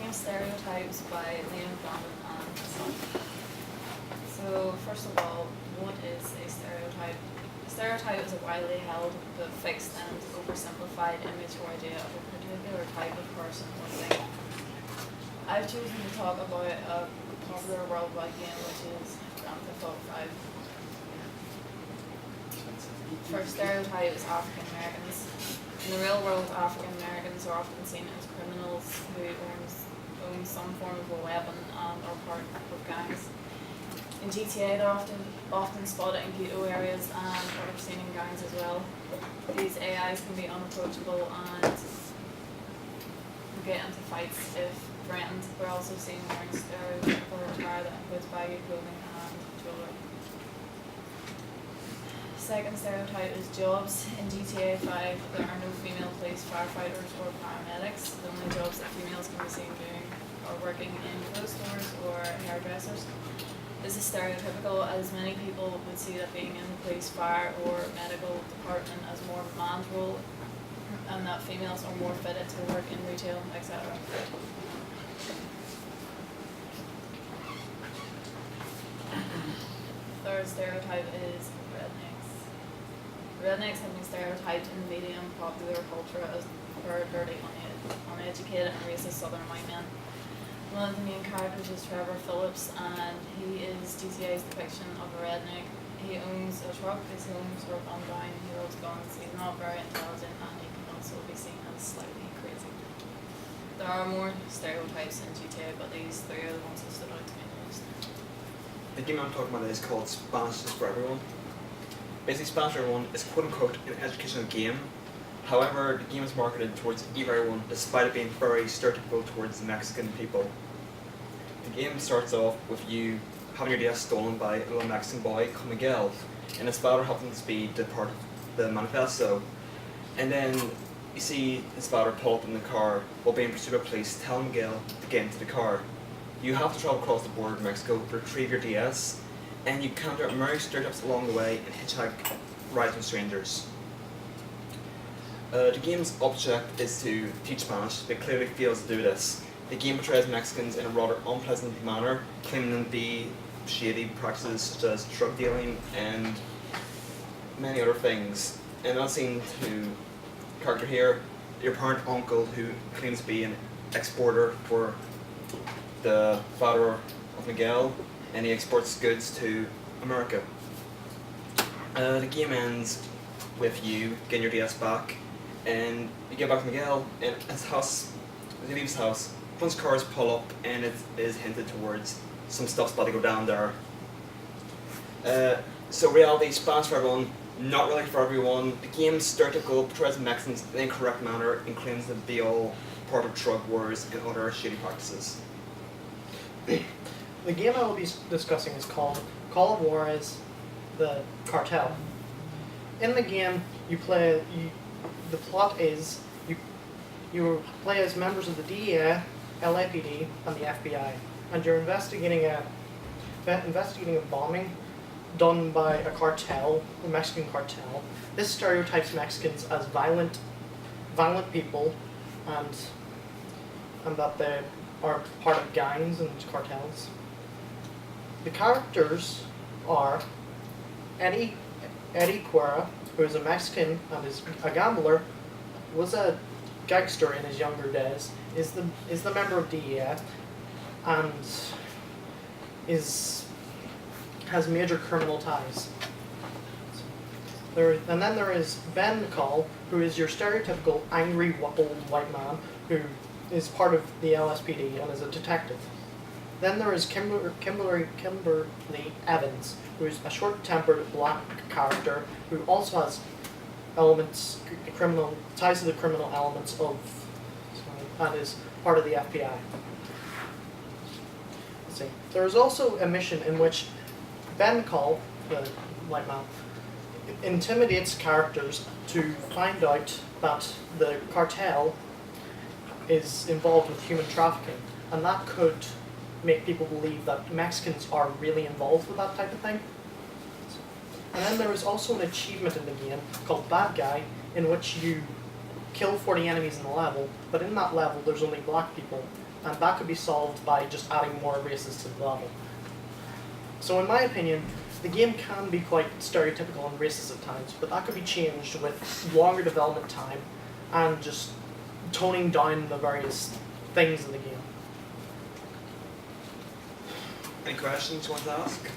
of Stereotypes by Liam Brandon and Son. So, first of all, what is a stereotype? A stereotype is a widely held but fixed and oversimplified image or idea of a particular type of person or thing. I've chosen to talk about a popular worldwide game, which is Grand Theft Auto 5. First stereotype is African Americans. In the real world, African Americans are often seen as criminals who own some form of a weapon and are part of gangs. In GTA, they're often spotted in ghetto areas and are seen in gangs as well. These AIs can be unapproachable and get into fights if threatened. We're also seen wearing stereotypical attire that includes baggy clothing and jewelry. Second stereotype is jobs. In GTA 5, there are no female police, firefighters, or paramedics. The only jobs that females can be seen doing are working in clothes stores or hairdressers. This is stereotypical, as many people would see that being in the police, fire, or medical department as more of a man's role, and that females are more fitted to work in retail, etc. Third stereotype is rednecks. Rednecks have been stereotyped in the media and popular culture as poor, dirty, uneducated, and racist southern white men. One of the main characters is Trevor Phillips, and he is GTA's depiction of a redneck. He owns a truck, his home's work on down, he loves guns, he's not very intelligent, and he can also be seen as slightly crazy. There are more stereotypes in GTA, but these three are the ones that stood out to me the most. The game I'm talking about is called Spanish is for Everyone. Basically, Spanish for Everyone is quote-unquote an educational game. However, the game is marketed towards everyone, despite it being very stereotypical towards the Mexican people. The game starts off with you having your DS stolen by a little Mexican boy called Miguel, and his father happens to be the part of the manifesto. And then you see his father pull up in the car while being pursued by police, tell Miguel to get into the car. You have to travel across the border of Mexico to retrieve your DS, and you encounter many stereotypes along the way and hitchhike rides with strangers. The game's object is to teach Spanish, but it clearly fails to do this. The game portrays Mexicans in a rather unpleasant manner, claiming them to be shady practices such as drug dealing and many other things. And that's seen to character here, your parent uncle who claims to be an exporter for the father of Miguel, and he exports goods to America. The game ends with you getting your DS back, and you get back to Miguel, and his house, as he leaves his house, once cars pull up, and it is hinted towards some stuff's about to go down there. So reality, Spanish for Everyone, not really for everyone. The game's stereotypical, portrays Mexicans in an incorrect manner, and claims to be all part of drug wars and other shady practices. The game I will be discussing is called Call of Juarez, the Cartel. In the game, the plot is you play as members of the DEA, LAPD, and the FBI, and you're investigating a bombing done by a cartel, a Mexican cartel. This stereotypes Mexicans as violent people, and that they are part of gangs and cartels. The characters are Eddie Cuera, who is a Mexican and is a gambler, was a gangster in his younger days, is the member of DEA, and has major criminal ties. And then there is Ben Nicol, who is your stereotypical angry old white man who is part of the LSPD and is a detective. Then there is Kimberly Evans, who is a short-tempered black character who also has ties to the criminal elements and is part of the FBI. Let's see. There is also a mission in which Ben Nicol, the white man, intimidates characters to find out that the cartel is involved with human trafficking, and that could make people believe that Mexicans are really involved with that type of thing. And then there is also an achievement in the game called Bad Guy, in which you kill 40 enemies in a level, but in that level there's only black people, and that could be solved by just adding more races to the level. So in my opinion, the game can be quite stereotypical and racist at times, but that could be changed with longer development time and just toning down the various things in the game. Any questions you want to ask?